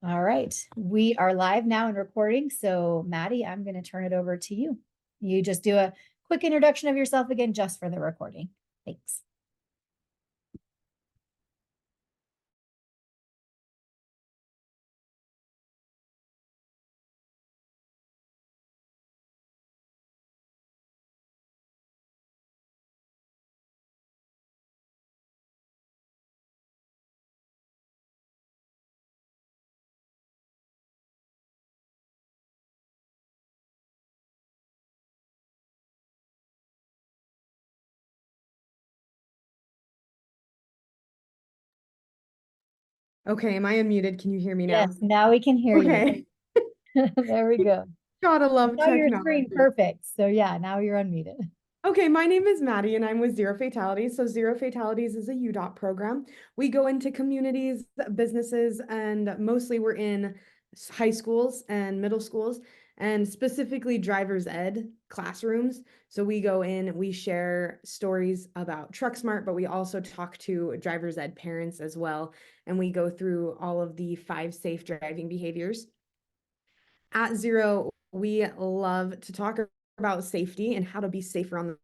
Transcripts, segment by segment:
All right, we are live now and recording. So Maddie, I'm going to turn it over to you. You just do a quick introduction of yourself again, just for the recording. Thanks. Okay, am I unmuted? Can you hear me now? Yes, now we can hear you. Okay. There we go. Gotta I love saw your screen technology. perfect. So yeah, now you're unmuted. Okay, my name is Maddie and I'm with Zero Fatalities. So Zero Fatalities is a UDOT program. We go into communities, businesses, and mostly we're in high schools and middle schools and specifically driver's ed classrooms. So we go in, we share stories about Truck Smart, but we also talk to driver's ed parents as well. And we go through all of the 5 safe driving behaviors. At Zero, we love to talk about safety and how to be safer on the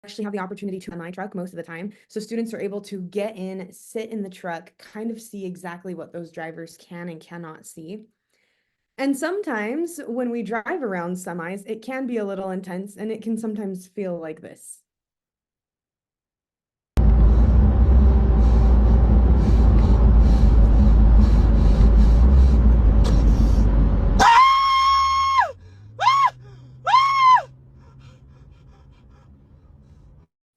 actually have the opportunity to in my truck most of the time. So students are able to get in, sit in the truck, kind of see exactly what those drivers can and cannot see. And sometimes when we drive around semis, it can be a little intense and it can sometimes feel like this.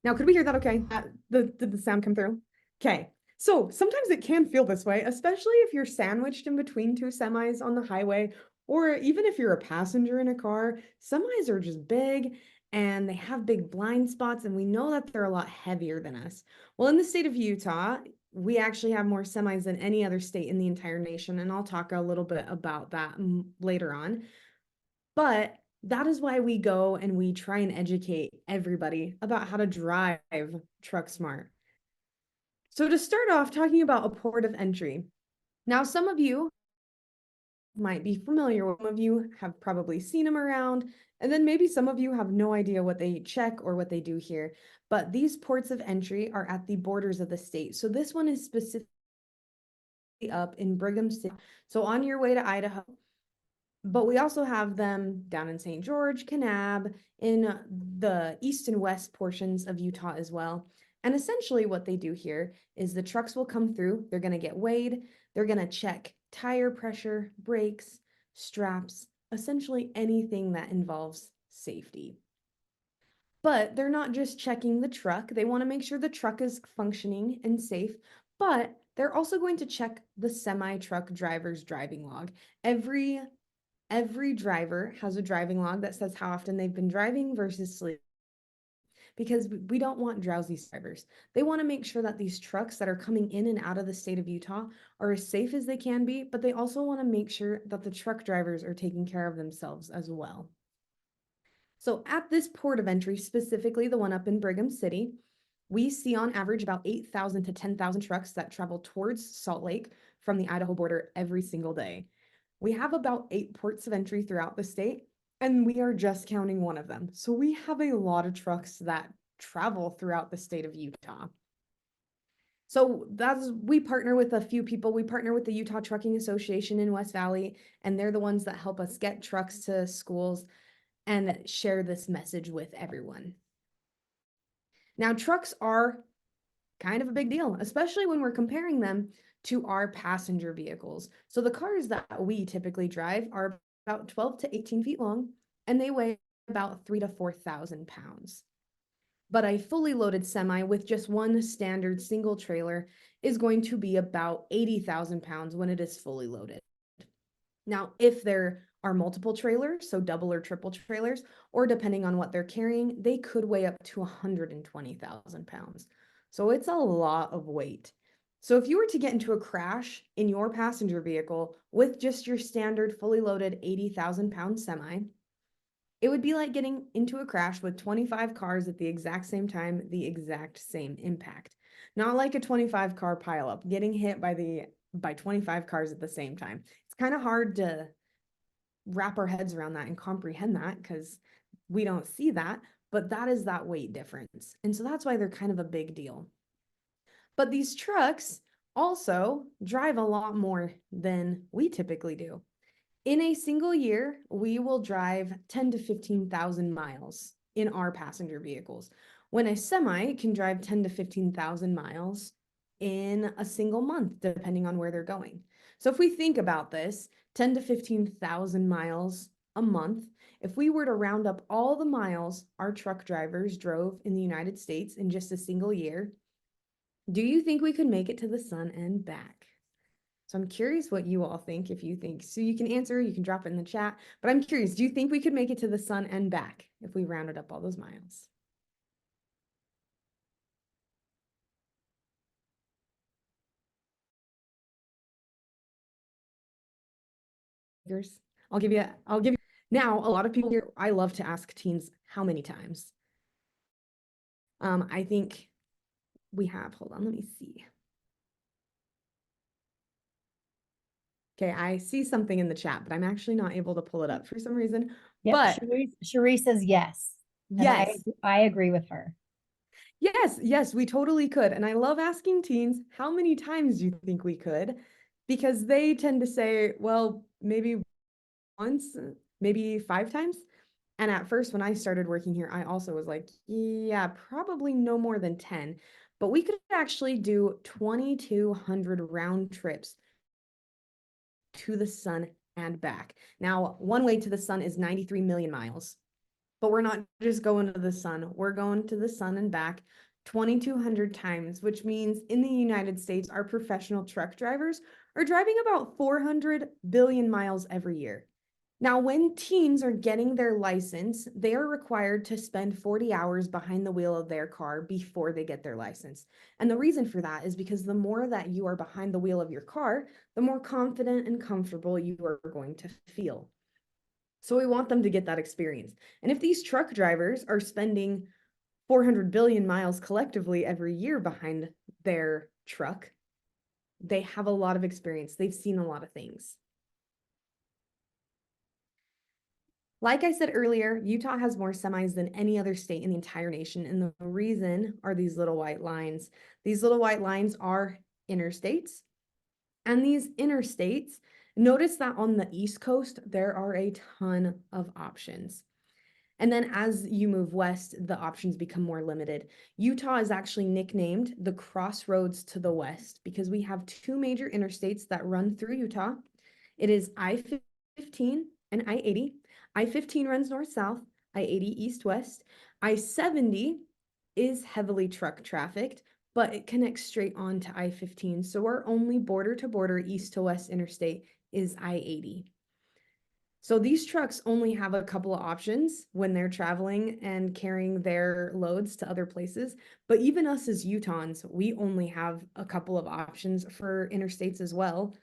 Now, could we hear that okay? Did the sound come through? Okay. So sometimes it can feel this way, especially if you're sandwiched in between 2 semis on the highway, or even if you're a passenger in a car. Semis are just big and they have big blind spots, and we know that they're a lot heavier than us. Well, in the state of Utah, we actually have more semis than any other state in the entire nation, and I'll talk a little bit about that later on. But that is why we go and we try and educate everybody about how to drive Truck Smart. So to start off, talking about a port of entry. Now, some of you might be familiar with, some of you have probably seen them around, and then maybe some of you have no idea what they check or what they do here. But these ports of entry are at the borders of the state. So this one is specifically up in Brigham City. So on your way to Idaho, but we also have them down in St. George, Kanab, in the east and west portions of Utah as well. And essentially, what they do here is the trucks will come through, they're going to get weighed, they're going to check tire pressure, brakes, straps, essentially anything that involves safety. But they're not just checking the truck, they want to make sure the truck is functioning and safe, but they're also going to check the semi truck driver's driving log. Every driver has a driving log that says how often they've been driving versus sleep, because we don't want drowsy drivers. They want to make sure that these trucks that are coming in and out of the state of Utah are as safe as they can be, but they also want to make sure that the truck drivers are taking care of themselves as well. So at this port of entry, specifically the one up in Brigham City, we see on average about 8,000 to 10,000 trucks that travel towards Salt Lake from the Idaho border every single day. We have about 8 ports of entry throughout the state, and we are just counting one of them. So we have a lot of trucks that travel throughout the state of Utah. So we partner with a few people. We partner with the Utah Trucking Association in West Valley, and they're the ones that help us get trucks to schools and share this message with everyone. Now, trucks are kind of a big deal, especially when we're comparing them to our passenger vehicles. So the cars that we typically drive are about 12 to 18 feet long, and they weigh about 3 to 4,000 pounds. But a fully loaded semi with just one standard single trailer is going to be about 80,000 pounds when it is fully loaded. Now, if there are multiple trailers, so double or triple trailers, or depending on what they're carrying, they could weigh up to 120,000 pounds. So it's a lot of weight. So if you were to get into a crash in your passenger vehicle with just your standard fully loaded 80,000 pound semi, It would be like getting into a crash with 25 cars at the exact same time, the exact same impact. Not like a 25 car pileup, getting hit by 25 cars at the same time. It's kind of hard to wrap our heads around that and comprehend that because we don't see that, but that is that weight difference. And so that's why they're kind of a big deal. But these trucks also drive a lot more than we typically do. In a single year, we will drive 10 to 15,000 miles in our passenger vehicles, when a semi can drive 10 to 15,000 miles in a single month, depending on where they're going. So if we think about this, 10 to 15,000 miles a month, if we were to round up all the miles our truck drivers drove in the United States in just a single year, do you think we could make it to the sun and back? So I'm curious what you all think, if you think. So you can answer, you can drop it in the chat. But I'm curious, do you think we could make it to the sun and back if we rounded up all those miles? I'll give you, now a lot of people here, I love to ask teens how many times. I think we have, hold on, let me see. Okay, I see something in the chat, but I'm actually not able to pull it up for some reason. Yep, But Cherie says yes. And yes, I agree with her. yes, we totally could. And I love asking teens, how many times do you think we could? Because they tend to say, well, maybe once, maybe 5 times. And at first, when I started working here, I also was like, yeah, probably no more than 10. But we could actually do 2,200 round trips to the sun and back. Now, one way to the sun is 93 million miles. But we're not just going to the sun, we're going to the sun and back 2,200 times, which means in the United States, our professional truck drivers are driving about 400 billion miles every year. Now, when teens are getting their license, they are required to spend 40 hours behind the wheel of their car before they get their license. And the reason for that is because the more that you are behind the wheel of your car, the more confident and comfortable you are going to feel. So we want them to get that experience. And if these truck drivers are spending 400 billion miles collectively every year behind their truck, they have a lot of experience. They've seen a lot of things. Like I said earlier, Utah has more semis than any other state in the entire nation. And the reason are these little white lines. These little white lines are interstates. And these interstates, notice that on the East Coast, there are a ton of options. And then as you move west, the options become more limited. Utah is actually nicknamed the crossroads to the west because we have two major interstates that run through Utah. It is I-15 and I-80. I-15 runs north-south, I-80 east-west. I-70 is heavily truck trafficked, but it connects straight on to I-15. So our only border-to-border east-to-west interstate is I-80. So these trucks only have a couple of options when they're traveling and carrying their loads to other places. But even us as Utahns, we only have a couple of options for interstates as well,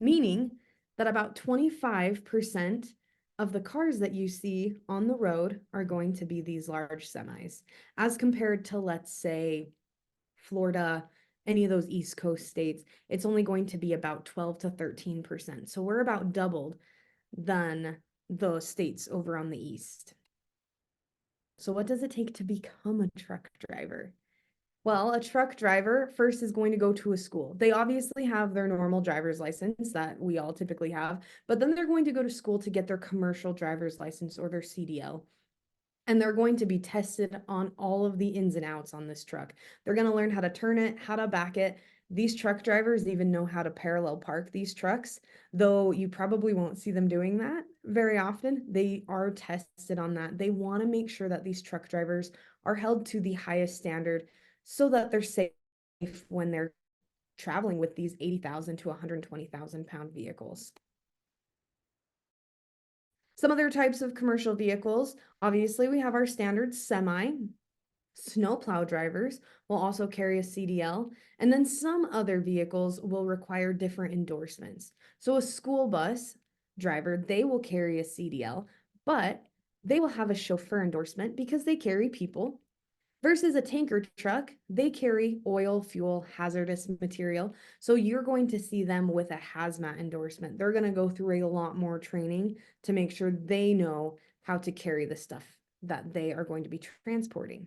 meaning that about 25% of the cars that you see on the road are going to be these large semis, as compared to, let's say, Florida, any of those East Coast states, it's only going to be about 12 to 13%. So we're about doubled than the states over on the east. So what does it take to become a truck driver? Well, a truck driver first is going to go to a school. They obviously have their normal driver's license that we all typically have, but then they're going to go to school to get their commercial driver's license or their CDL. And they're going to be tested on all of the ins and outs on this truck. They're going to learn how to turn it, how to back it. These truck drivers even know how to parallel park these trucks, though you probably won't see them doing that very often. They are tested on that. They want to make sure that these truck drivers are held to the highest standard so that they're safe when they're traveling with these 80,000 to 120,000 pound vehicles. Some other types of commercial vehicles, obviously we have our standard semi. Snowplow drivers will also carry a CDL, and then some other vehicles will require different endorsements. So a school bus driver, they will carry a CDL, but they will have a chauffeur endorsement because they carry people. Versus a tanker truck, they carry oil, fuel, hazardous material. So you're going to see them with a hazmat endorsement. They're going to go through a lot more training to make sure they know how to carry the stuff that they are going to be transporting.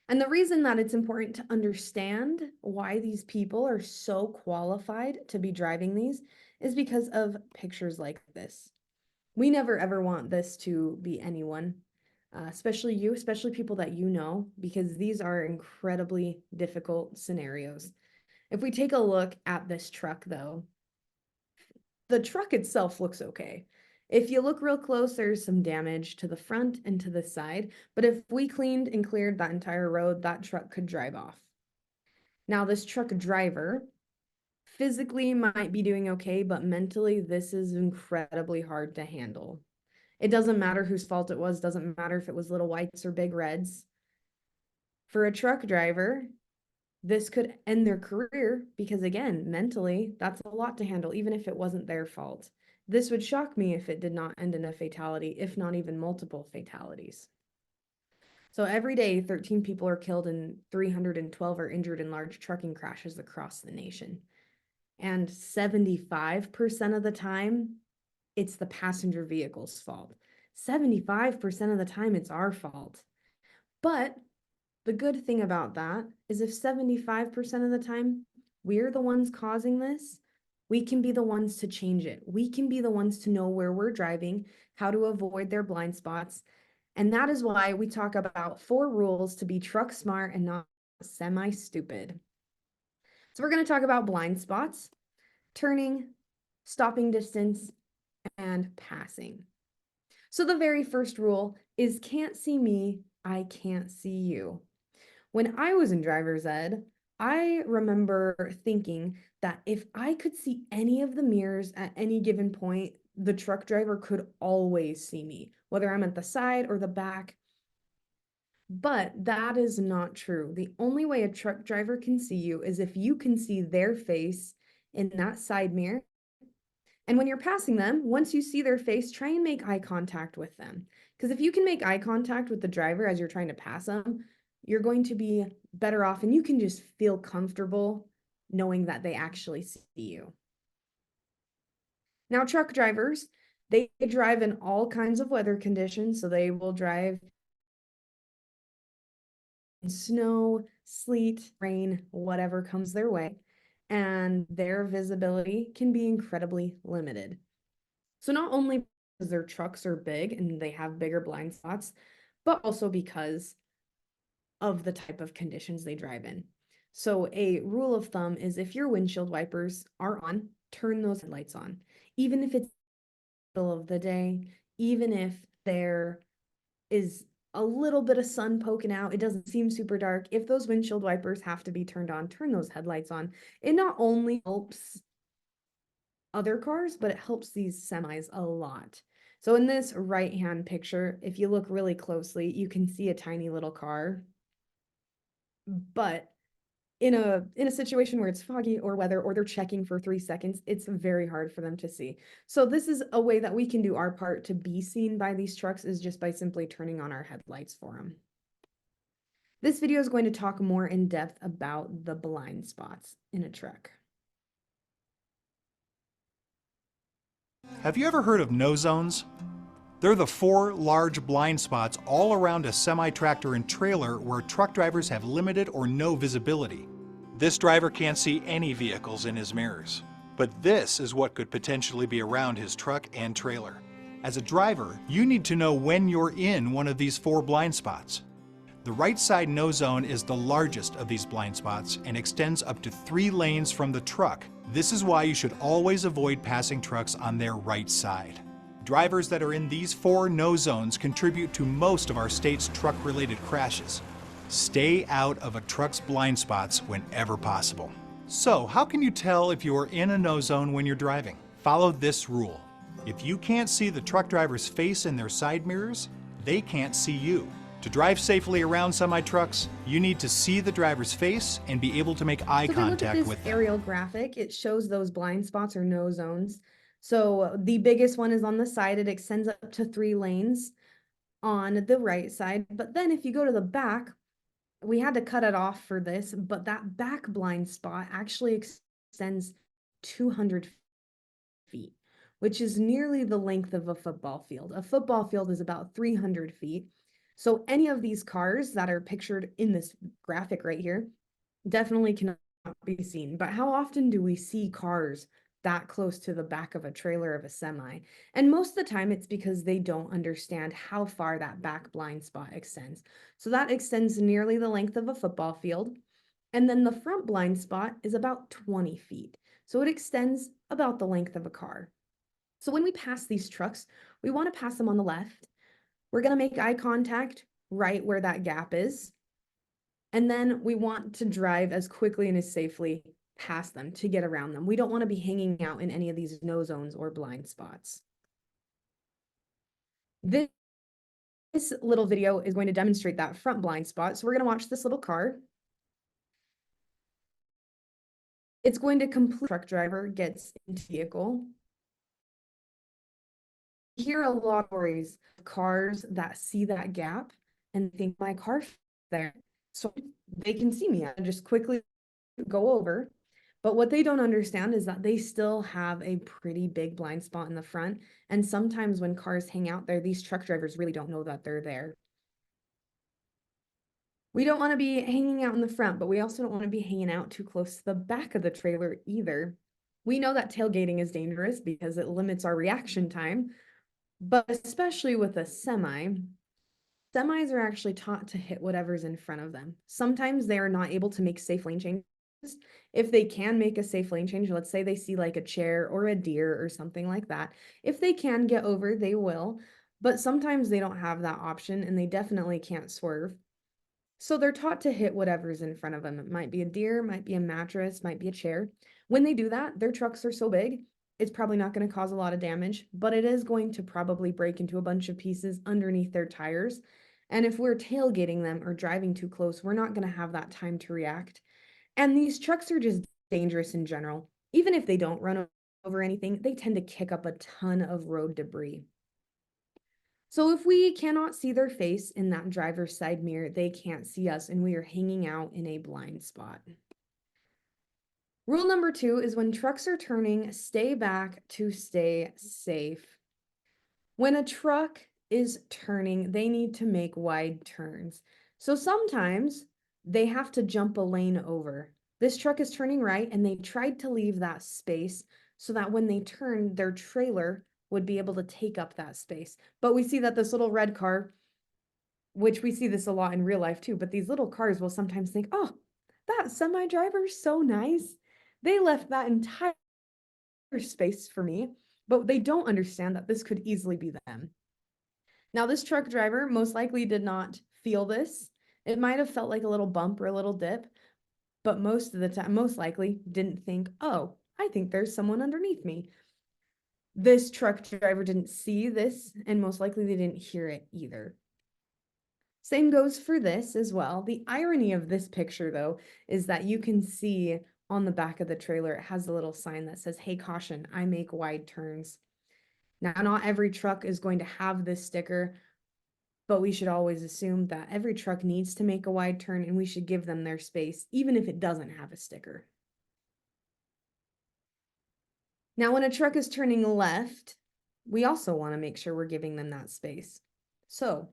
And the reason that it's important to understand why these people are so qualified to be driving these is because of pictures like this. We never ever want this to be anyone, especially you, especially people that you know, because these are incredibly difficult scenarios. If we take a look at this truck, though, the truck itself looks okay. If you look real close, there's some damage to the front and to the side, but if we cleaned and cleared that entire road, that truck could drive off. Now, this truck driver physically might be doing okay, but mentally, this is incredibly hard to handle. It doesn't matter whose fault it was, doesn't matter if it was little whites or big reds. For a truck driver, this could end their career because, again, mentally, that's a lot to handle, even if it wasn't their fault. This would shock me if it did not end in a fatality, if not even multiple fatalities. So every day, 13 people are killed and 312 are injured in large trucking crashes across the nation. And 75% of the time, it's the passenger vehicle's fault. 75% of the time, it's our fault. But the good thing about that is if 75% of the time we're the ones causing this, we can be the ones to change it. We can be the ones to know where we're driving, how to avoid their blind spots. And that is why we talk about 4 rules to be truck smart and not semi-stupid. So we're going to talk about blind spots, turning, stopping distance, and passing. So the very first rule is can't see me, I can't see you. When I was in driver's ed, I remember thinking that if I could see any of the mirrors at any given point, the truck driver could always see me, whether I'm at the side or the back. But that is not true. The only way a truck driver can see you is if you can see their face in that side mirror. And when you're passing them, once you see their face, try and make eye contact with them. Because if you can make eye contact with the driver as you're trying to pass them, you're going to be better off and you can just feel comfortable knowing that they actually see you. Now, truck drivers, they drive in all kinds of weather conditions. So they will drive in snow, sleet, rain, whatever comes their way. And their visibility can be incredibly limited. So not only because their trucks are big and they have bigger blind spots, but also because of the type of conditions they drive in. So a rule of thumb is if your windshield wipers are on, turn those lights on. Even if it's the middle of the day, even if there is a little bit of sun poking out, it doesn't seem super dark. If those windshield wipers have to be turned on, turn those headlights on. It not only helps other cars, but it helps these semis a lot. So in this right-hand picture, if you look really closely, you can see a tiny little car. But in a situation where it's foggy or weather or they're checking for 3 seconds, it's very hard for them to see. So this is a way that we can do our part to be seen by these trucks is just by simply turning on our headlights for them. This video is going to talk more in depth about the blind spots in a truck. Have you ever heard of no zones? They're the 4 large blind spots all around a semi-tractor and trailer where truck drivers have limited or no visibility. This driver can't see any vehicles in his mirrors. But this is what could potentially be around his truck and trailer. As a driver, you need to know when you're in one of these 4 blind spots. The right side no zone is the largest of these blind spots and extends up to 3 lanes from the truck. This is why you should always avoid passing trucks on their right side. Drivers that are in these 4 no zones contribute to most of our state's truck-related crashes. Stay out of a truck's blind spots whenever possible. So, how can you tell if you are in a no zone when you're driving? Follow this rule. If you can't see the truck driver's face in their side mirrors, they can't see you. To drive safely around semi-trucks, you need to see the driver's face and be able to make eye contact with them. So if we look at this aerial graphic, it shows those blind spots or no zones. So the biggest one is on the side. It extends up to 3 lanes on the right side. But then if you go to the back, we had to cut it off for this, but that back blind spot actually extends 200 feet, which is nearly the length of a football field. A football field is about 300 feet. So any of these cars that are pictured in this graphic right here definitely cannot be seen. But how often do we see cars that close to the back of a trailer of a semi? And most of the time it's because they don't understand how far that back blind spot extends. So that extends nearly the length of a football field. And then the front blind spot is about 20 feet. So it extends about the length of a car. So when we pass these trucks, we want to pass them on the left. We're going to make eye contact right where that gap is. And then we want to drive as quickly and as safely past them to get around them. We don't want to be hanging out in any of these no zones or blind spots. This little video is going to demonstrate that front blind spot. So we're going to watch this little car. It's going to complete. Truck driver gets into vehicle. You hear a lot of stories of cars that see that gap and think my car's there, so they can see me. I just quickly go over. But what they don't understand is that they still have a pretty big blind spot in the front. And sometimes when cars hang out there, these truck drivers really don't know that they're there. We don't want to be hanging out in the front, but we also don't want to be hanging out too close to the back of the trailer either. We know that tailgating is dangerous because it limits our reaction time, but especially with a semi, semis are actually taught to hit whatever's in front of them. Sometimes they are not able to make safe lane changes. If they can make a safe lane change, let's say they see like a chair or a deer or something like that, if they can get over, they will, but sometimes they don't have that option and they definitely can't swerve. So they're taught to hit whatever's in front of them. It might be a deer, might be a mattress, might be a chair. When they do that, their trucks are so big, it's probably not going to cause a lot of damage, but it is going to probably break into a bunch of pieces underneath their tires. And if we're tailgating them or driving too close, we're not going to have that time to react. And these trucks are just dangerous in general. Even if they don't run over anything, they tend to kick up a ton of road debris. So if we cannot see their face in that driver's side mirror, they can't see us and we are hanging out in a blind spot. Rule number 2 is when trucks are turning, stay back to stay safe. When a truck is turning, they need to make wide turns. So sometimes they have to jump a lane over. This truck is turning right and they tried to leave that space so that when they turn, their trailer would be able to take up that space. But we see that this little red car, which we see this a lot in real life too, but these little cars will sometimes think, oh, that semi driver is so nice. They left that entire space for me, but they don't understand that this could easily be them. Now, this truck driver most likely did not feel this. It might have felt like a little bump or a little dip, but most of the time, most likely didn't think, oh, I think there's someone underneath me. This truck driver didn't see this, and most likely they didn't hear it either. Same goes for this as well. The irony of this picture, though, is that you can see on the back of the trailer, it has a little sign that says, hey, caution, I make wide turns. Now, not every truck is going to have this sticker, but we should always assume that every truck needs to make a wide turn and we should give them their space, even if it doesn't have a sticker. Now, when a truck is turning left, we also want to make sure we're giving them that space. So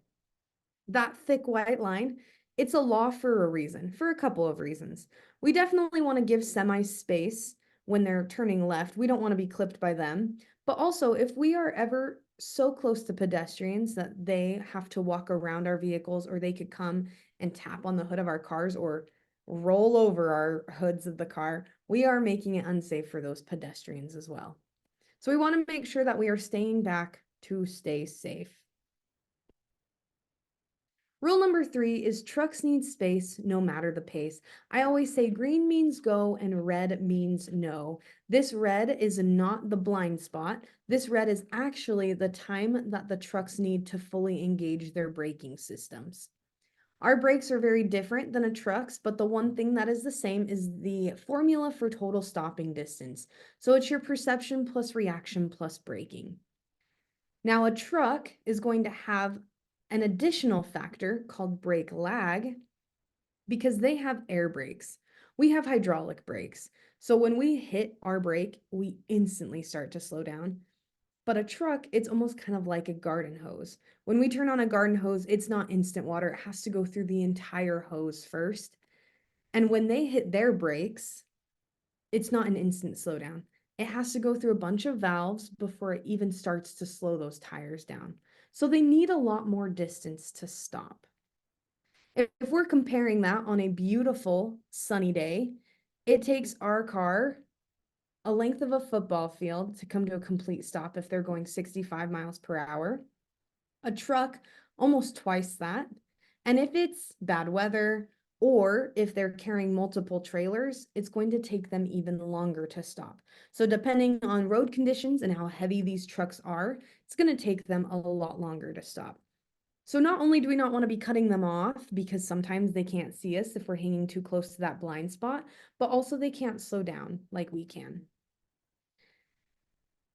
that thick white line, it's a law for a reason, for a couple of reasons. We definitely want to give semi space when they're turning left. We don't want to be clipped by them. But also, if we are ever so close to pedestrians that they have to walk around our vehicles, or they could come and tap on the hood of our cars or roll over our hoods of the car, we are making it unsafe for those pedestrians as well. So we want to make sure that we are staying back to stay safe. Rule number 3 is trucks need space no matter the pace. I always say green means go and red means no. This red is not the blind spot. This red is actually the time that the trucks need to fully engage their braking systems. Our brakes are very different than a truck's, but the one thing that is the same is the formula for total stopping distance. So it's your perception plus reaction plus braking. Now, a truck is going to have an additional factor called brake lag because they have air brakes. We have hydraulic brakes. So when we hit our brake, we instantly start to slow down. But a truck, it's almost kind of like a garden hose. When we turn on a garden hose, it's not instant water. It has to go through the entire hose first. And when they hit their brakes, it's not an instant slowdown. It has to go through a bunch of valves before it even starts to slow those tires down. So they need a lot more distance to stop. If we're comparing that on a beautiful sunny day, it takes our car a length of a football field to come to a complete stop if they're going 65 miles per hour. A truck, almost twice that. And if it's bad weather or if they're carrying multiple trailers, it's going to take them even longer to stop. So depending on road conditions and how heavy these trucks are, it's going to take them a lot longer to stop. So not only do we not want to be cutting them off because sometimes they can't see us if we're hanging too close to that blind spot, but also they can't slow down like we can.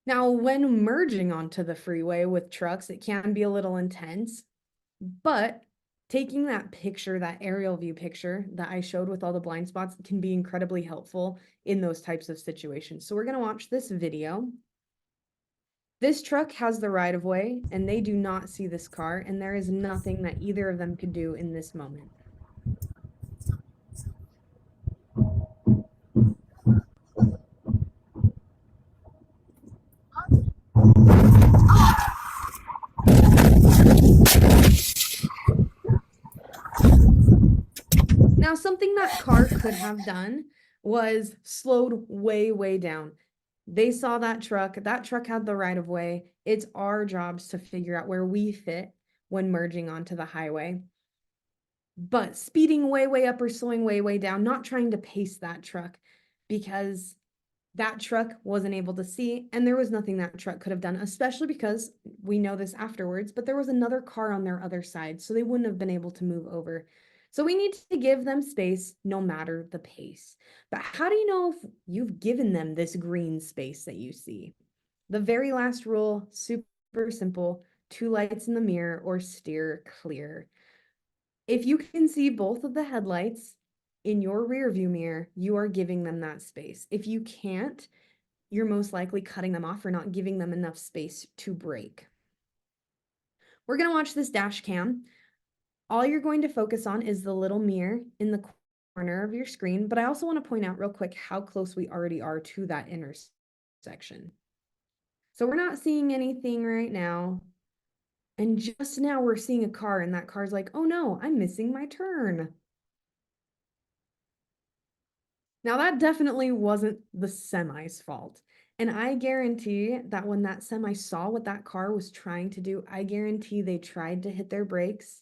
Now, when merging onto the freeway with trucks, it can be a little intense, but taking that picture, that aerial view picture that I showed with all the blind spots can be incredibly helpful in those types of situations. So we're going to watch this video. This truck has the right of way and they do not see this car, and there is nothing that either of them could do in this moment. Now, something that car could have done was slowed way, way down. They saw that truck had the right of way. It's our jobs to figure out where we fit when merging onto the highway. But speeding way, way up or slowing way, way down, not trying to pace that truck because that truck wasn't able to see, and there was nothing that truck could have done, especially because we know this afterwards, but there was another car on their other side, so they wouldn't have been able to move over. So we need to give them space no matter the pace. But how do you know if you've given them this green space that you see? The very last rule, super simple, 2 lights in the mirror or steer clear. If you can see both of the headlights in your rear view mirror, you are giving them that space. If you can't, you're most likely cutting them off or not giving them enough space to brake. We're going to watch this dash cam. All you're going to focus on is the little mirror in the corner of your screen, but I also want to point out real quick how close we already are to that intersection. So we're not seeing anything right now. And just now we're seeing a car, and that car's like, oh no, I'm missing my turn. Now, that definitely wasn't the semi's fault. And I guarantee that when that semi saw what that car was trying to do, I guarantee they tried to hit their brakes.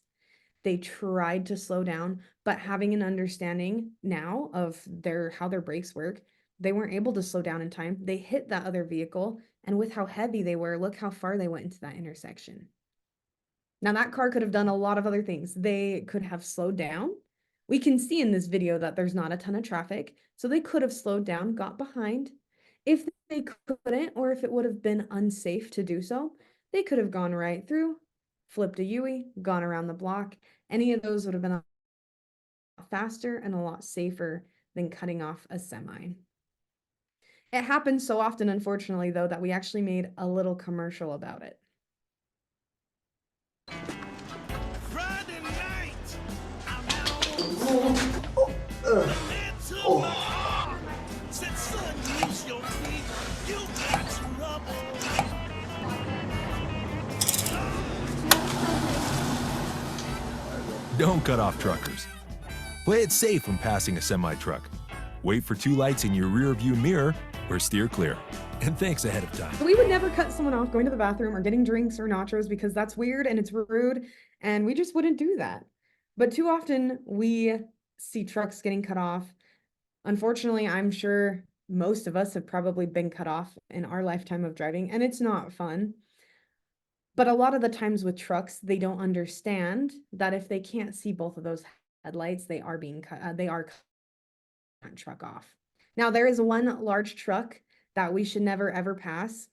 They tried to slow down, but having an understanding now of how their brakes work, they weren't able to slow down in time. They hit that other vehicle, and with how heavy they were, look how far they went into that intersection. Now, that car could have done a lot of other things. They could have slowed down. We can see in this video that there's not a ton of traffic, so they could have slowed down, got behind. If they couldn't, or if it would have been unsafe to do so, they could have gone right through, flipped a U-turn, gone around the block. Any of those would have been a lot faster and a lot safer than cutting off a semi. It happens so often, unfortunately, though, that we actually made a little commercial about it. Friday night, I'm out into my heart. Said, son, use your feet. You got trouble. Don't cut off truckers. Play it safe when passing a semi-truck. Wait for 2 lights in your rear view mirror or steer clear. And thanks ahead of time. So we would never cut someone off going to the bathroom or getting drinks or nachos because that's weird and it's rude, and we just wouldn't do that. But too often we see trucks getting cut off. Unfortunately, I'm sure most of us have probably been cut off in our lifetime of driving, and it's not fun. But a lot of the times with trucks, they don't understand that if they can't see both of those headlights, they are being cut, they are cutting that truck off. Now, there is one large truck that we should never ever pass,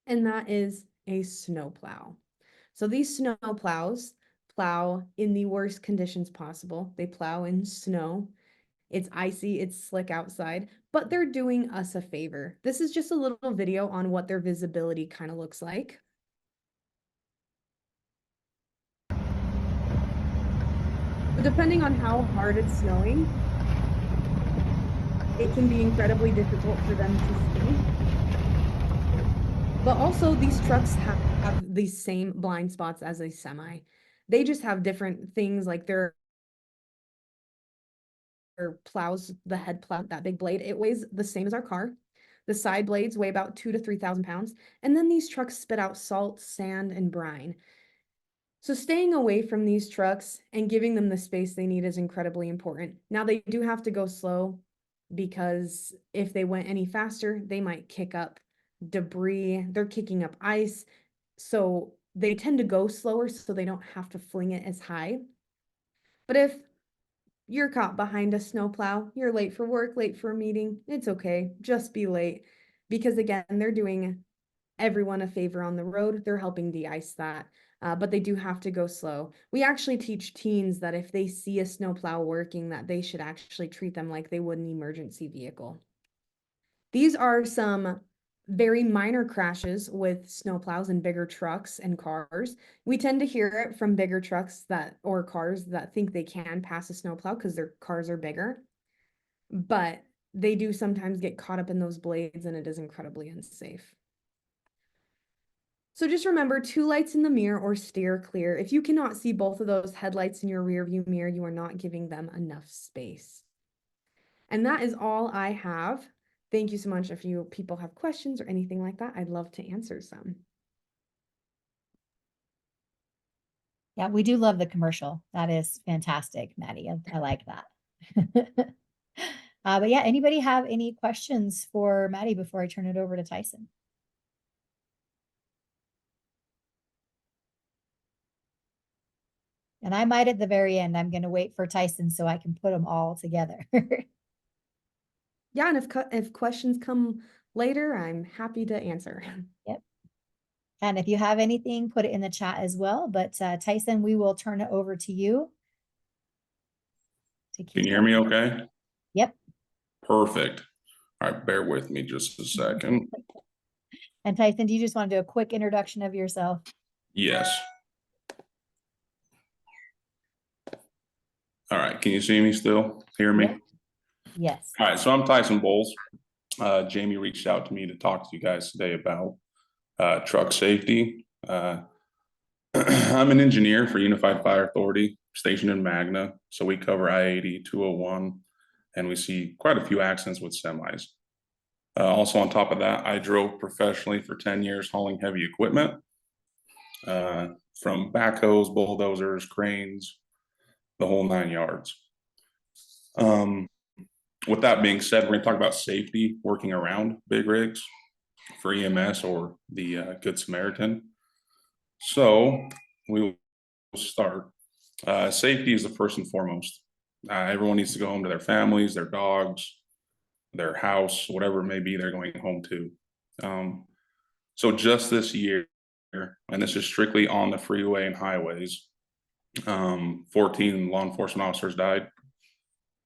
and that is a snowplow. So these snow plows plow in the worst conditions possible. They plow in snow. It's icy, it's slick outside, but they're doing us a favor. This is just a little video on what their visibility kind of looks like. Depending on how hard it's snowing, it can be incredibly difficult for them to see. But also, these trucks have the same blind spots as a semi. They just have different things, like their plows, the head plow, that big blade, it weighs the same as our car. The side blades weigh about 2,000 to 3,000 pounds. And then these trucks spit out salt, sand, and brine. So staying away from these trucks and giving them the space they need is incredibly important. Now, they do have to go slow, because if they went any faster, they might kick up debris. They're kicking up ice. So they tend to go slower so they don't have to fling it as high. But if you're caught behind a snowplow, you're late for work, late for a meeting, it's okay. Just be late, because again, they're doing everyone a favor on the road. They're helping de-ice that. But they do have to go slow. We actually teach teens that if they see a snowplow working, that they should actually treat them like they would an emergency vehicle. These are some very minor crashes with snowplows and bigger trucks and cars. We tend to hear it from bigger trucks or cars that think they can pass a snowplow because their cars are bigger. But they do sometimes get caught up in those blades, and it is incredibly unsafe. So just remember, 2 lights in the mirror or steer clear. If you cannot see both of those headlights in your rear view mirror, you are not giving them enough space. And that is all I have. Thank you so much. If you people have questions or anything like that, I'd love to answer some. Yeah, we do love the commercial. That is fantastic, Maddie. I like that. But yeah, anybody have any questions for Maddie before I turn it over to Tyson? And I might at the very end. I'm going to wait for Tyson so I can put them all together. Yeah, and if questions come later, I'm happy to answer. Yep. And if you have anything, put it in the chat as well. But Tyson, we will turn it over to you. Can you hear me okay? Yep. Perfect. All right, bear with me just a second. And Tyson, do you just want to do a quick introduction of yourself? Yes. All right, can you see me still? Hear me? Yep. Yes. All right, so I'm Tyson Bowles. Jamie reached out to me to talk to you guys today about truck safety. I'm an engineer for Unified Fire Authority, stationed in Magna. So we cover I-80, 201, and we see quite a few accidents with semis. Also on top of that, I drove professionally for 10 years hauling heavy equipment, from backhoes, bulldozers, cranes, the whole 9 yards. With that being said, we're going to talk about safety working around big rigs for EMS or the Good Samaritan. So we will start. Safety is the first and foremost. Everyone needs to go home to their families, their dogs, their house, whatever it may be they're going home to. So just this year, and this is strictly on the freeway and highways, 14 law enforcement officers died,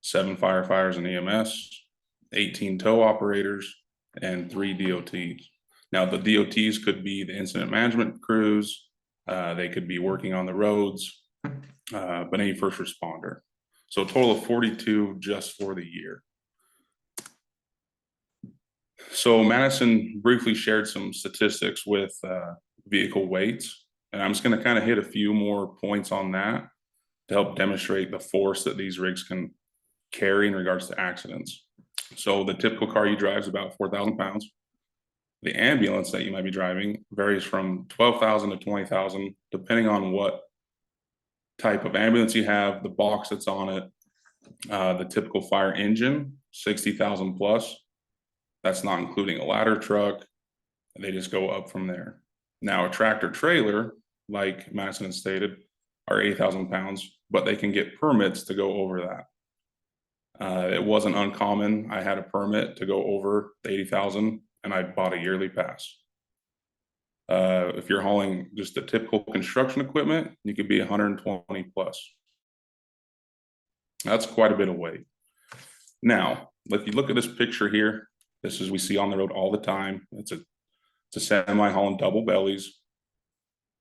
7 firefighters and EMS, 18 tow operators, and 3 DOTs. Now, the DOTs could be the incident management crews, they could be working on the roads, but any first responder. So a total of 42 just for the year. So Madison briefly shared some statistics with vehicle weights, and I'm just going to kind of hit a few more points on that to help demonstrate the force that these rigs can carry in regards to accidents. So the typical car you drive is about 4,000 pounds. The ambulance that you might be driving varies from 12,000 to 20,000, depending on what type of ambulance you have, the box that's on it. The typical fire engine, 60,000 plus. That's not including a ladder truck. They just go up from there. Now, a tractor trailer, like Madison had stated, are 80,000 pounds, but they can get permits to go over that. It wasn't uncommon. I had a permit to go over the 80,000 and I bought a yearly pass. If you're hauling just the typical construction equipment, you could be 120 plus. That's quite a bit of weight. Now, if you look at this picture here, this is we see on the road all the time. It's a semi hauling double bellies.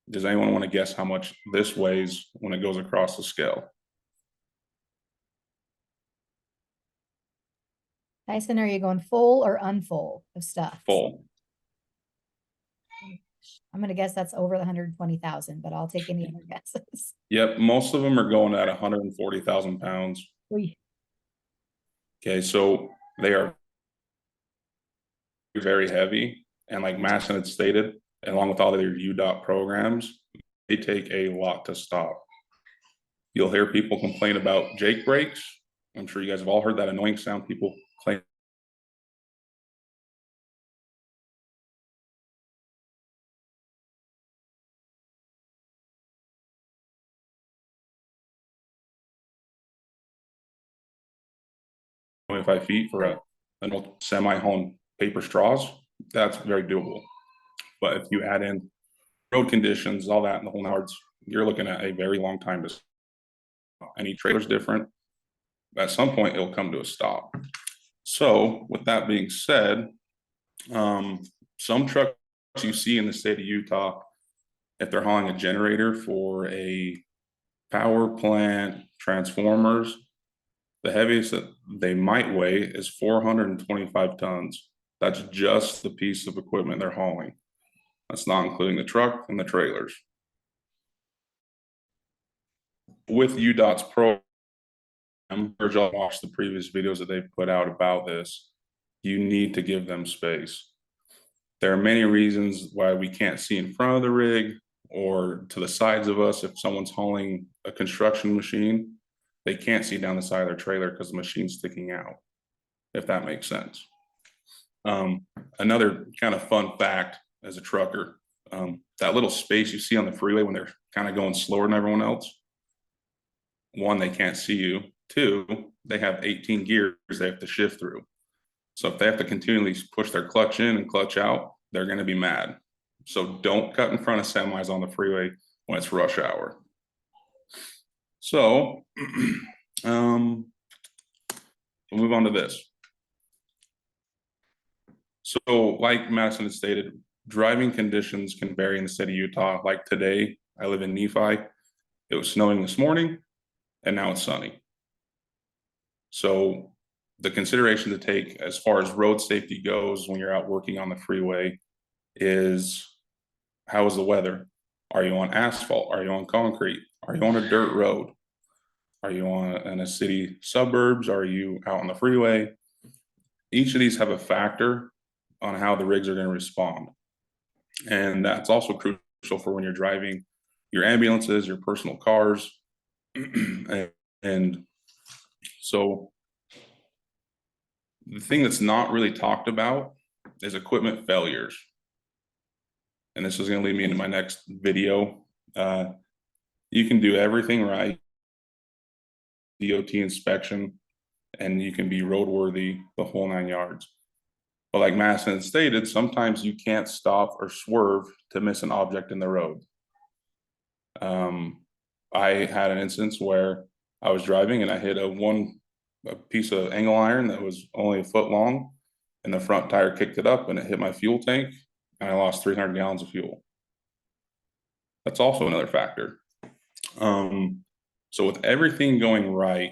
Does anyone want to guess how much this weighs when it goes across the scale? Tyson, are you going full or unfull of stuff? Full. I'm gonna guess that's over the 120,000, but I'll take any other guesses. Yep, most of them are going at 140,000 pounds. Oy. Okay, so they are very heavy, and like Madison had stated, along with all their UDOT programs, they take a lot to stop. You'll hear people complain about Jake brakes. I'm sure you guys have all heard that annoying sound people claim. $25 for an old semi hauling paper straws, that's very doable. But if you add in road conditions, all that in the whole yards, you're looking at a very long time to stop. Any trailer's different. At some point, it'll come to a stop. So with that being said, some trucks you see in the state of Utah, if they're hauling a generator for a power plant, transformers, the heaviest that they might weigh is 425 tons. That's just the piece of equipment they're hauling. That's not including the truck and the trailers. With UDOT's program, I encourage y'all to watch the previous videos that they've put out about this. You need to give them space. There are many reasons why we can't see in front of the rig or to the sides of us. If someone's hauling a construction machine, they can't see down the side of their trailer because the machine's sticking out, if that makes sense. Another kind of fun fact as a trucker, that little space you see on the freeway when they're kind of going slower than everyone else, one, they can't see you. Two, they have 18 gears they have to shift through. So if they have to continually push their clutch in and clutch out, they're going to be mad. So don't cut in front of semis on the freeway when it's rush hour. So we'll move on to this. So like Madison had stated, driving conditions can vary in the state of Utah. Like today, I live in Nephi. It was snowing this morning and now it's sunny. So the consideration to take as far as road safety goes when you're out working on the freeway is, how is the weather? Are you on asphalt? Are you on concrete? Are you on a dirt road? Are you in a city suburbs? Are you out on the freeway? Each of these have a factor on how the rigs are going to respond. And that's also crucial for when you're driving your ambulances, your personal cars. And so the thing that's not really talked about is equipment failures. And this is going to lead me into my next video. You can do everything right, DOT inspection, and you can be roadworthy the whole 9 yards. But like Madison stated, sometimes you can't stop or swerve to miss an object in the road. I had an instance where I was driving and I hit a piece of angle iron that was only a foot long, and the front tire kicked it up and it hit my fuel tank and I lost 300 gallons of fuel. That's also another factor. So with everything going right,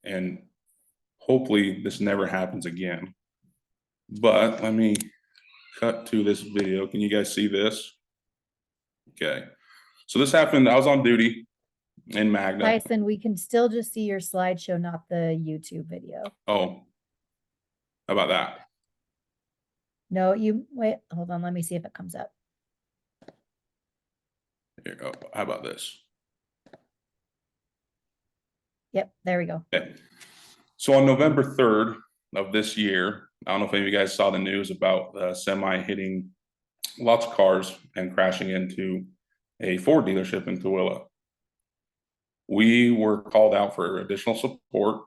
and hopefully this never happens again, but let me cut to this video. Can you guys see this? Okay. So this happened, I was on duty in Magna. Tyson, we can still just see your slideshow, not the YouTube video. Oh, how about that? No, you wait, hold on. Let me see if it comes up. Here, oh, how about this? Yep, there we go. Okay. So on November 3rd of this year, I don't know if any of you guys saw the news about the semi hitting lots of cars and crashing into a Ford dealership in Tooele. We were called out for additional support,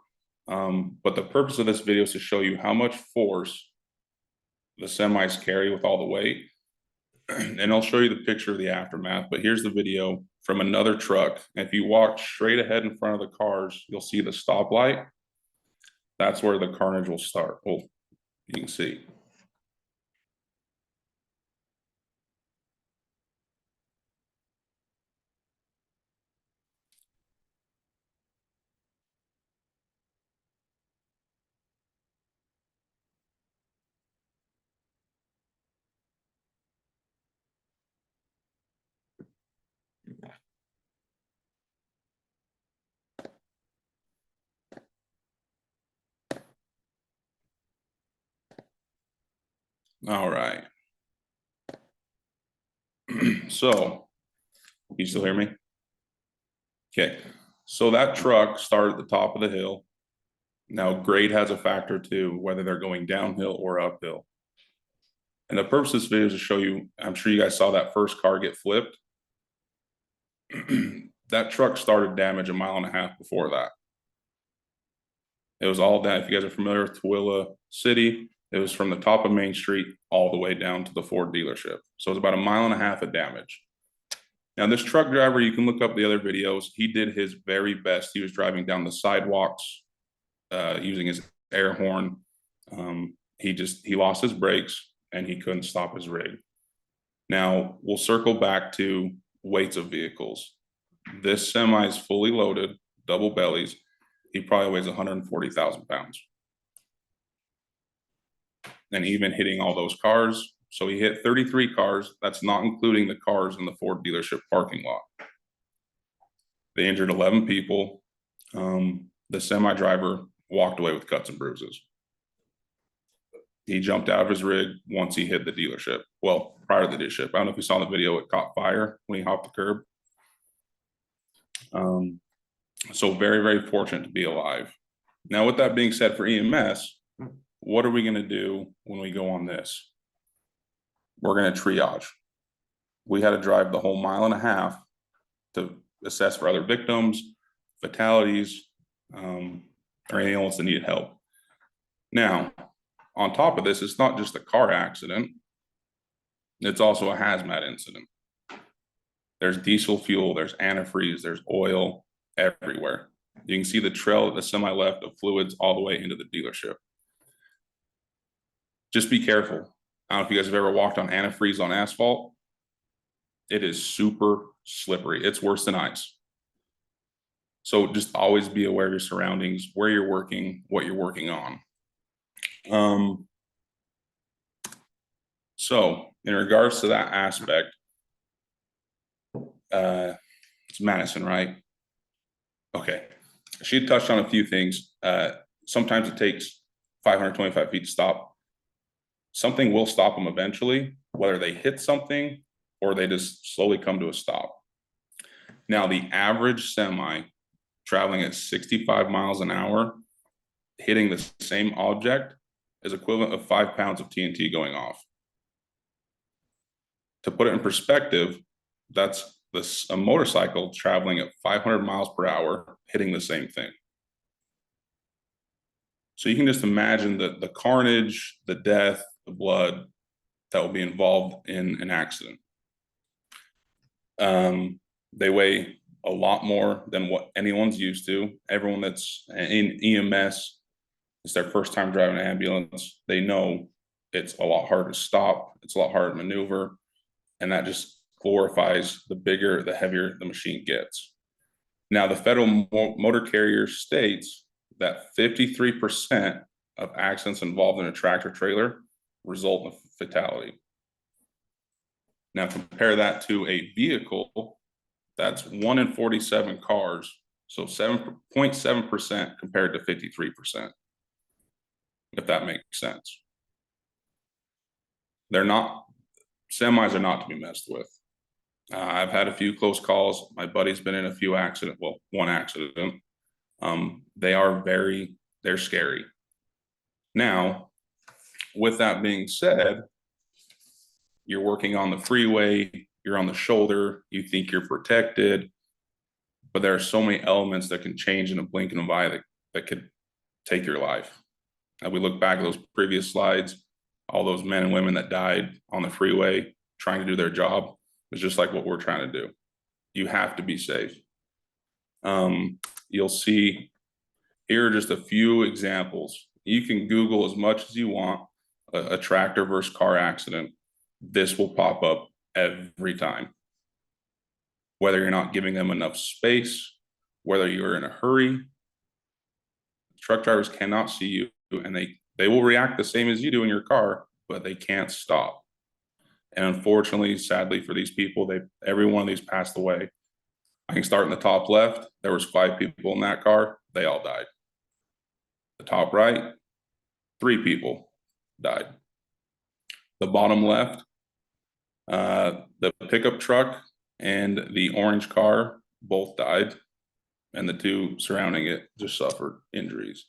but the purpose of this video is to show you how much force the semis carry with all the weight. And I'll show you the picture of the aftermath, but here's the video from another truck. And if you walk straight ahead in front of the cars, you'll see the stoplight. That's where the carnage will start. Well, you can see. All right. So, you still hear me? Okay. So that truck started at the top of the hill. Now, grade has a factor too, whether they're going downhill or uphill. And the purpose of this video is to show you, I'm sure you guys saw that first car get flipped. That truck started damage 1.5 miles before that. It was all down. If you guys are familiar with Tooele City, it was from the top of Main Street all the way down to the Ford dealership. So it was about 1.5 miles of damage. Now, this truck driver, you can look up the other videos. He did his very best. He was driving down the sidewalks using his air horn. He lost his brakes and he couldn't stop his rig. Now, we'll circle back to weights of vehicles. This semi is fully loaded, double bellies. He probably weighs 140,000 pounds. And even hitting all those cars. So he hit 33 cars. That's not including the cars in the Ford dealership parking lot. They injured 11 people. The semi driver walked away with cuts and bruises. He jumped out of his rig once he hit the dealership. Well, prior to the dealership. I don't know if you saw the video, it caught fire when he hopped the curb. So very, very fortunate to be alive. Now, with that being said, for EMS, what are we going to do when we go on this? We're going to triage. We had to drive the whole 1.5 miles to assess for other victims, fatalities, or anything else that needed help. Now, on top of this, it's not just a car accident. It's also a hazmat incident. There's diesel fuel, there's antifreeze, there's oil everywhere. You can see the trail that the semi left of fluids all the way into the dealership. Just be careful. I don't know if you guys have ever walked on antifreeze on asphalt. It is super slippery. It's worse than ice. So just always be aware of your surroundings, where you're working, what you're working on. So in regards to that aspect, it's Madison, right? Okay. She touched on a few things. Sometimes it takes 525 feet to stop. Something will stop them eventually, whether they hit something or they just slowly come to a stop. Now, the average semi traveling at 65 miles an hour, hitting the same object is equivalent of 5 pounds of TNT going off. To put it in perspective, that's a motorcycle traveling at 500 miles per hour, hitting the same thing. So you can just imagine the carnage, the death, the blood that will be involved in an accident. They weigh a lot more than what anyone's used to. Everyone that's in EMS, it's their first time driving an ambulance. They know it's a lot harder to stop. It's a lot harder to maneuver. And that just glorifies the bigger, the heavier the machine gets. Now, the federal motor carrier states that 53% of accidents involved in a tractor trailer result in a fatality. Now, compare that to a vehicle, that's 1 in 47 cars, so 7.7% compared to 53%, if that makes sense. Semis are not to be messed with. I've had a few close calls. My buddy's been in a few accidents, well, one accident. They're scary. Now, with that being said, you're working on the freeway, you're on the shoulder, you think you're protected, but there are so many elements that can change in a blink of an eye that could take your life. And we look back at those previous slides, all those men and women that died on the freeway trying to do their job. It's just like what we're trying to do. You have to be safe. You'll see here are just a few examples. You can Google as much as you want a tractor versus car accident. This will pop up every time. Whether you're not giving them enough space, whether you're in a hurry, truck drivers cannot see you, and they will react the same as you do in your car, but they can't stop. And unfortunately, sadly for these people, every one of these passed away. I can start in the top left. There was 5 people in that car. They all died. The top right, 3 people died. The bottom left, the pickup truck and the orange car both died, and the 2 surrounding it just suffered injuries.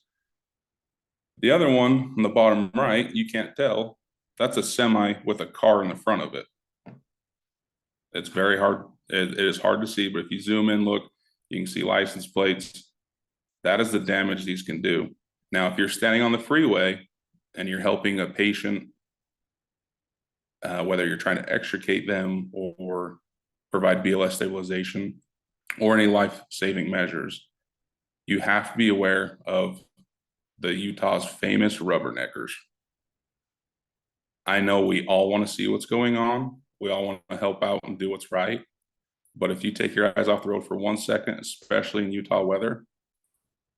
The other one on the bottom right, you can't tell, that's a semi with a car in the front of it. It's very hard. It is hard to see, but if you zoom in, look, you can see license plates. That is the damage these can do. Now, if you're standing on the freeway and you're helping a patient, whether you're trying to extricate them or provide BLS stabilization or any life-saving measures, you have to be aware of the Utah's famous rubberneckers. I know we all want to see what's going on. We all want to help out and do what's right. But if you take your eyes off the road for 1 second, especially in Utah weather,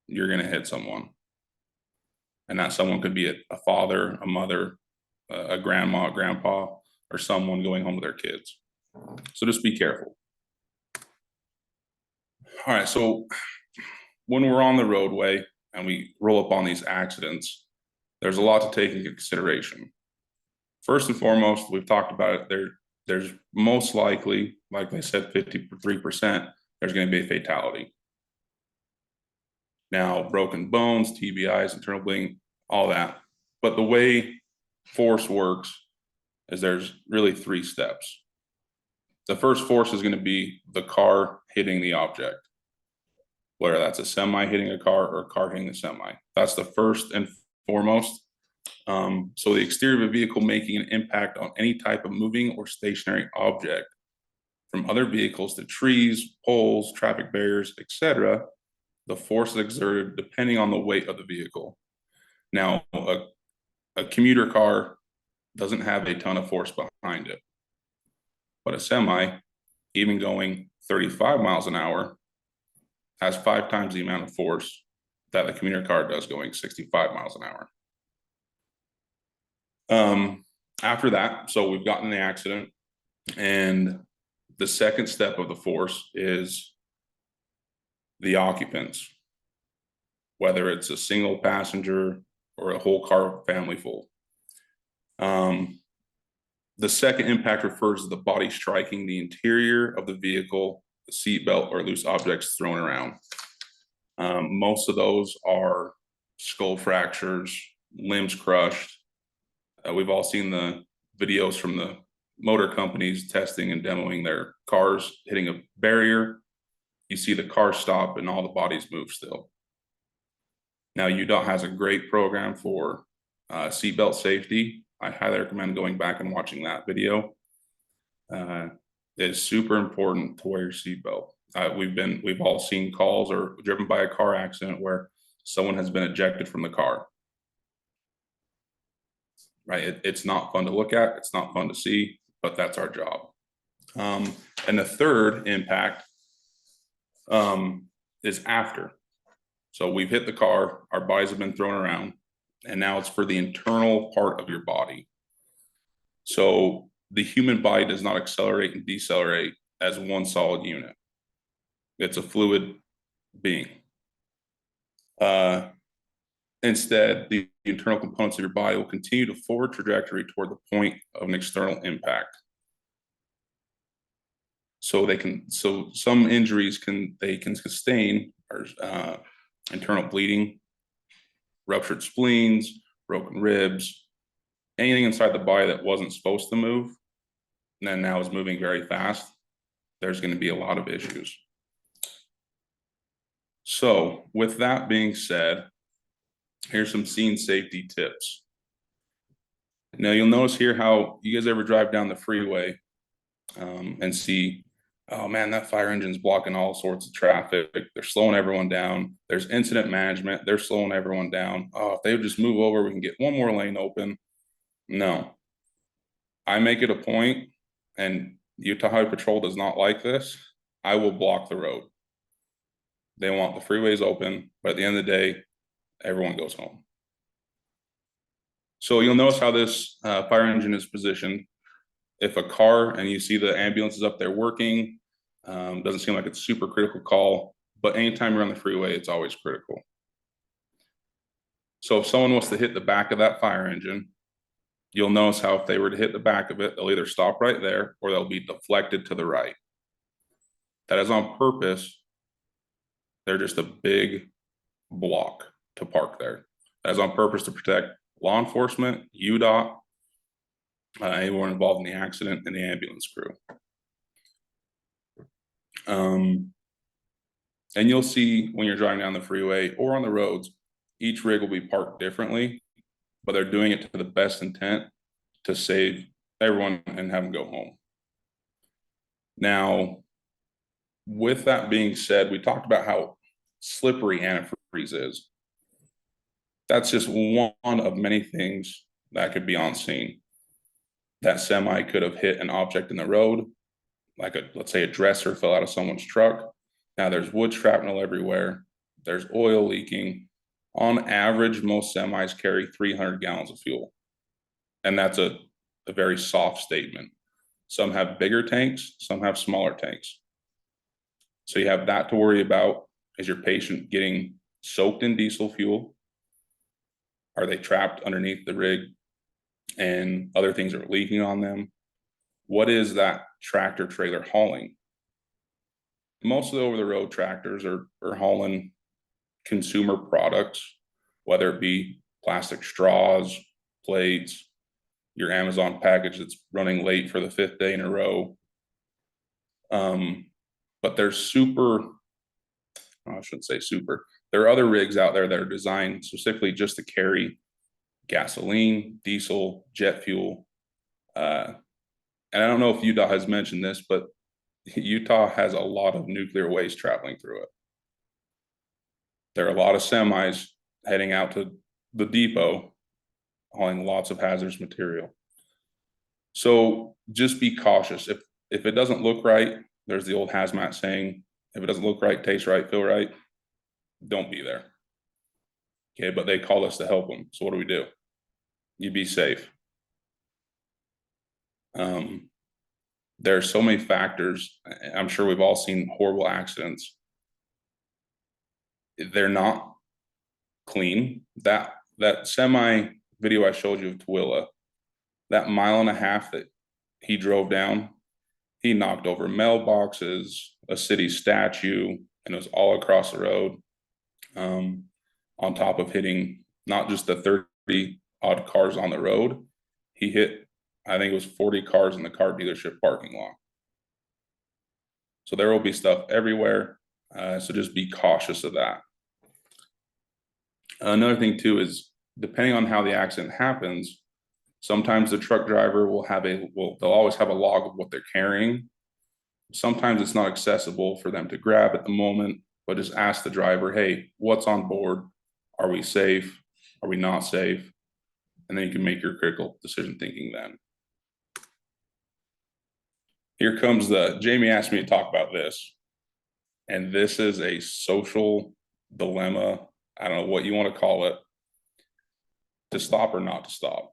you're going to hit someone. And that someone could be a father, a mother, a grandma, a grandpa, or someone going home with their kids. So just be careful. All right, so when we're on the roadway and we roll up on these accidents, there's a lot to take into consideration. First and foremost, we've talked about it, there's most likely, like I said, 53%, there's going to be a fatality. Now, broken bones, TBIs, internal bleeding, all that. But the way force works is there's really 3 steps. The first force is going to be the car hitting the object, whether that's a semi hitting a car or a car hitting the semi. That's the first and foremost. So the exterior of a vehicle making an impact on any type of moving or stationary object, from other vehicles to trees, poles, traffic barriers, etc., the force is exerted depending on the weight of the vehicle. Now, a commuter car doesn't have a ton of force behind it, but a semi, even going 35 miles an hour, has 5 times the amount of force that the commuter car does going 65 miles an hour. After that, so we've gotten in the accident, and the second step of the force is the occupants, whether it's a single passenger or a whole car family full. The second impact refers to the body striking the interior of the vehicle, the seatbelt, or loose objects thrown around. Most of those are skull fractures, limbs crushed. We've all seen the videos from the motor companies testing and demoing their cars hitting a barrier. You see the car stop and all the bodies move still. Now, UDOT has a great program for seatbelt safety. I highly recommend going back and watching that video. It is super important to wear your seatbelt. We've all seen calls or driven by a car accident where someone has been ejected from the car. Right? It's not fun to look at. It's not fun to see, but that's our job. And the third impact is after. So we've hit the car, our bodies have been thrown around, and now it's for the internal part of your body. So the human body does not accelerate and decelerate as one solid unit. It's a fluid being. Instead, the internal components of your body will continue to forward trajectory toward the point of an external impact. So some injuries can sustain internal bleeding, ruptured spleens, broken ribs, anything inside the body that wasn't supposed to move and then now is moving very fast, there's going to be a lot of issues. So with that being said, here's some scene safety tips. Now you'll notice here how you guys ever drive down the freeway and see, oh man, that fire engine's blocking all sorts of traffic. They're slowing everyone down. There's incident management. They're slowing everyone down. Oh, if they would just move over, we can get one more lane open. No. I make it a point, and Utah Highway Patrol does not like this. I will block the road. They want the freeways open, but at the end of the day, everyone goes home. So you'll notice how this fire engine is positioned. If a car and you see the ambulance is up there working, doesn't seem like it's a super critical call, but anytime you're on the freeway, it's always critical. So if someone wants to hit the back of that fire engine, you'll notice how if they were to hit the back of it, they'll either stop right there or they'll be deflected to the right. That is on purpose. They're just a big block to park there. That is on purpose to protect law enforcement, UDOT, anyone involved in the accident, and the ambulance crew. And you'll see when you're driving down the freeway or on the roads, each rig will be parked differently, but they're doing it to the best intent to save everyone and have them go home. Now, with that being said, we talked about how slippery antifreeze is. That's just one of many things that could be on scene. That semi could have hit an object in the road, like let's say a dresser fell out of someone's truck. Now there's wood shrapnel everywhere. There's oil leaking. On average, most semis carry 300 gallons of fuel. And that's a very soft statement. Some have bigger tanks, some have smaller tanks. So you have that to worry about. Is your patient getting soaked in diesel fuel? Are they trapped underneath the rig and other things are leaking on them? What is that tractor trailer hauling? Most of the over-the-road tractors are hauling consumer products, whether it be plastic straws, plates, your Amazon package that's running late for the 5th day in a row. But there's I shouldn't say super. There are other rigs out there that are designed specifically just to carry gasoline, diesel, jet fuel. And I don't know if Utah has mentioned this, but Utah has a lot of nuclear waste traveling through it. There are a lot of semis heading out to the depot, hauling lots of hazardous material. So just be cautious. If it doesn't look right, there's the old hazmat saying, if it doesn't look right, taste right, feel right, don't be there. Okay, but they call us to help them. So what do? You be safe. There are so many factors. I'm sure we've all seen horrible accidents. They're not clean. That semi video I showed you of Tooele, that 1.5 miles that he drove down, he knocked over mailboxes, a city statue, and it was all across the road. On top of hitting not just the 30 odd cars on the road, he hit, I think it was 40 cars in the car dealership parking lot. So there will be stuff everywhere. So just be cautious of that. Another thing too is, depending on how the accident happens, sometimes the truck driver will they'll always have a log of what they're carrying. Sometimes it's not accessible for them to grab at the moment, but just ask the driver, hey, what's on board? Are we safe? Are we not safe? And then you can make your critical decision thinking then. Here comes Jamie asked me to talk about this. And this is a social dilemma. I don't know what you want to call it. To stop or not to stop.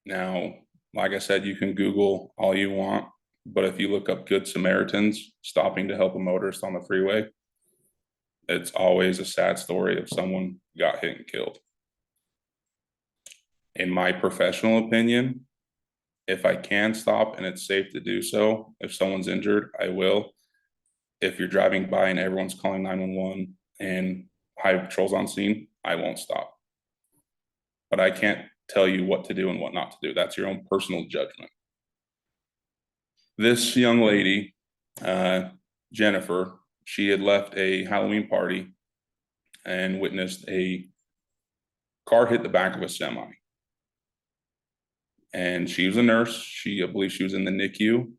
Now, like I said, you can Google all you want, but if you look up Good Samaritans stopping to help a motorist on the freeway, it's always a sad story of someone got hit and killed. In my professional opinion, if I can stop and it's safe to do so, if someone's injured, I will. If you're driving by and everyone's calling 911 and highway patrol's on scene, I won't stop. But I can't tell you what to do and what not to do. That's your own personal judgment. This young lady, Jennifer, she had left a Halloween party and witnessed a car hit the back of a semi. And she was a nurse. I believe she was in the NICU,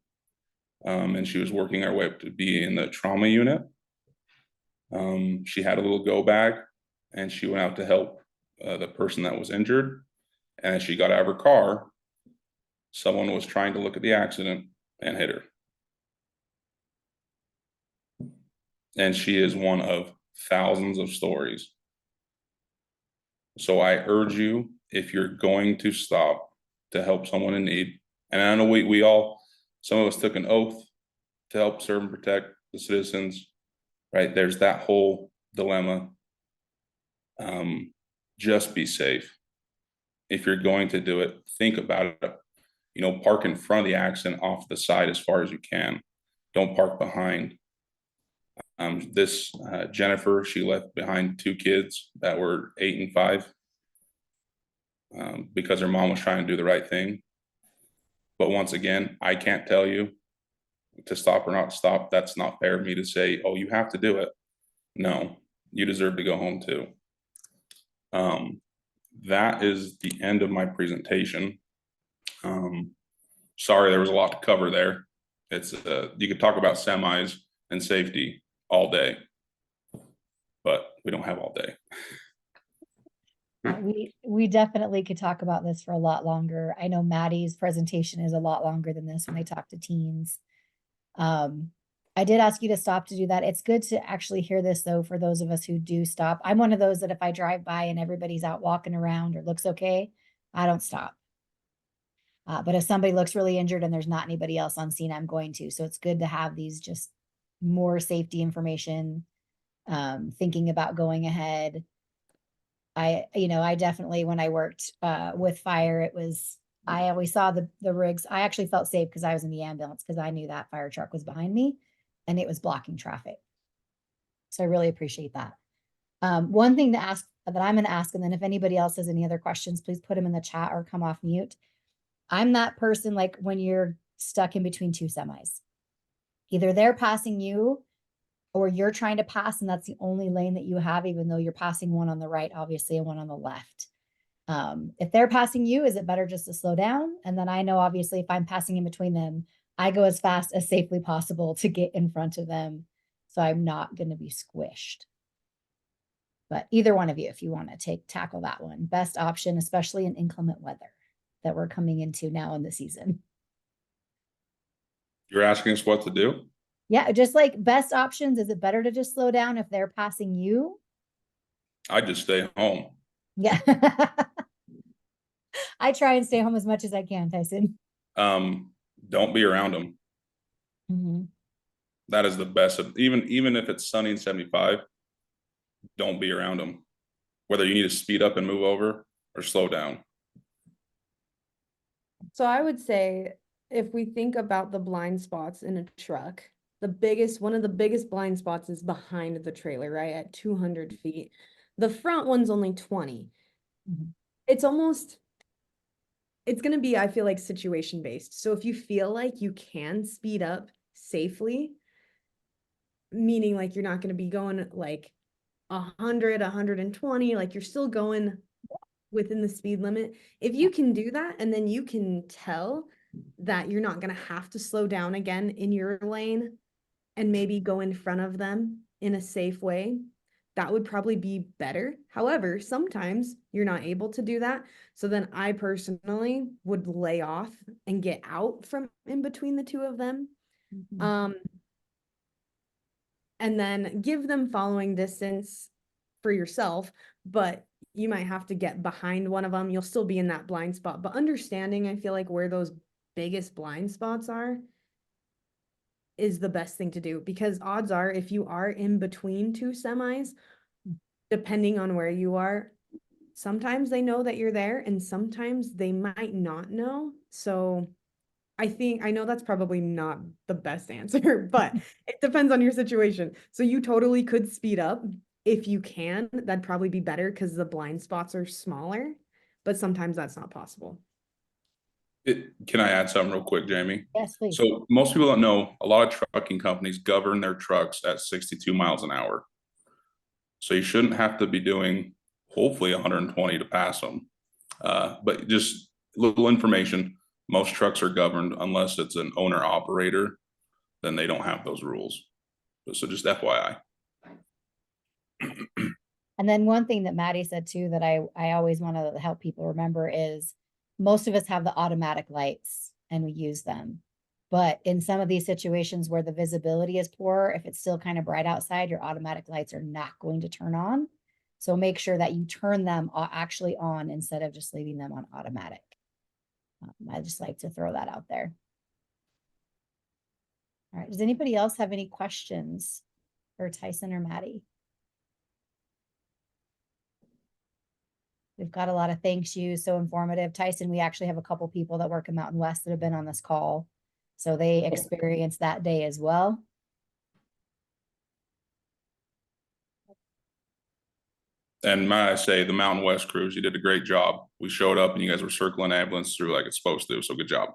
and she was working her way up to be in the trauma unit. She had a little go bag, and she went out to help the person that was injured. And as she got out of her car, someone was trying to look at the accident and hit her. And she is one of thousands of stories. So I urge you, if you're going to stop to help someone in need, and I know we all, some of us took an oath to help serve and protect the citizens, right? There's that whole dilemma. Just be safe. If you're going to do it, think about it. You know, park in front of the accident, off the side as far as you can. Don't park behind. This Jennifer, she left behind 2 kids that were 8 and 5 because her mom was trying to do the right thing. But once again, I can't tell you to stop or not stop. That's not fair of me to say, oh, you have to do it. No, you deserve to go home too. That is the end of my presentation. Sorry, there was a lot to cover there. It's you could talk about semis and safety all day, but we don't have all day. We definitely could talk about this for a lot longer. I know Maddie's presentation is a lot longer than this when they talk to teens. I did ask you to stop to do that. It's good to actually hear this though, for those of us who do stop. I'm one of those that if I drive by and everybody's out walking around or looks okay, I don't stop. But if somebody looks really injured and there's not anybody else on scene, I'm going to. So it's good to have these just more safety information, thinking about going ahead. I definitely, when I worked with fire, I always saw the rigs. I actually felt safe because I was in the ambulance because I knew that fire truck was behind me and it was blocking traffic. So I really appreciate that. One thing to ask that I'm going to ask, and then if anybody else has any other questions, please put them in the chat or come off mute. I'm that person, like when you're stuck in between 2 semis, either they're passing you or you're trying to pass and that's the only lane that you have, even though you're passing one on the right, obviously, and one on the left. If they're passing you, is it better just to slow down? And then I know, obviously, if I'm passing in between them, I go as fast as safely possible to get in front of them. So I'm not going to be squished. But either one of you, if you want to tackle that one, best option, especially in inclement weather that we're coming into now in the season. You're asking us what to do? Yeah, just like best options. Is it better to just slow down if they're passing you? I just stay home. Yeah. I try and stay home as much as I can, Tyson. Don't be around them. Mm-hmm. That is the best. Even if it's sunny and 75, don't be around them. Whether you need to speed up and move over or slow down. So I would say if we think about the blind spots in a truck, one of the biggest blind spots is behind the trailer, right? At 200 feet. The front one's only 20. Mm-hmm. It's going to be, I feel like, situation based. So if you feel like you can speed up safely, meaning like you're not going to be going like 100, 120, like you're still going within the speed limit. If you can do that, and then you can tell that you're not going to have to slow down again in your lane and maybe go in front of them in a safe way, that would probably be better. However, sometimes you're not able to do that. So then I personally would lay off and get out from in between the 2 of them. Mm-hmm. And then give them following distance for yourself, but you might have to get behind one of them. You'll still be in that blind spot, but understanding, I feel like, where those biggest blind spots are is the best thing to do, because odds are if you are in between 2 semis, depending on where you are, sometimes they know that you're there and sometimes they might not know. So I know that's probably not the best answer, but it depends on your situation. So you totally could speed up if you can. That'd probably be better because the blind spots are smaller. but sometimes that's not possible. Can I add something real quick, Jamie? Yes, please. So most people don't know, a lot of trucking companies govern their trucks at 62 miles an hour. So you shouldn't have to be doing hopefully 120 to pass them. But just little information, most trucks are governed unless it's an owner operator, then they don't have those rules. So just FYI. And then one thing that Maddie said too, that I always want to help people remember is most of us have the automatic lights and we use them. But in some of these situations where the visibility is poor, if it's still kind of bright outside, your automatic lights are not going to turn on. So make sure that you turn them actually on instead of just leaving them on automatic. I just like to throw that out there. All right, does anybody else have any questions for Tyson or Maddie? We've got a lot of thanks you, so informative. Tyson, we actually have a couple people that work in Mountain West that have been on this call. So they experienced that day as well. And might I say, the Mountain West crews, you did a great job. We showed up and you guys were circling ambulance through like it's supposed to. So good job.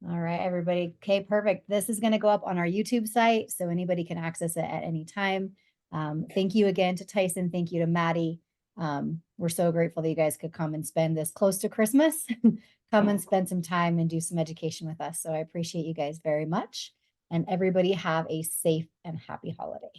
All right, everybody. Okay, perfect. This is going to go up on our YouTube site, so anybody can access it at any time. Thank you again to Tyson. Thank you to Maddie. We're so grateful that you guys could come and spend this close to Christmas. Come and spend some time and do some education with us. So I appreciate you guys very much. And everybody have a safe and happy holiday.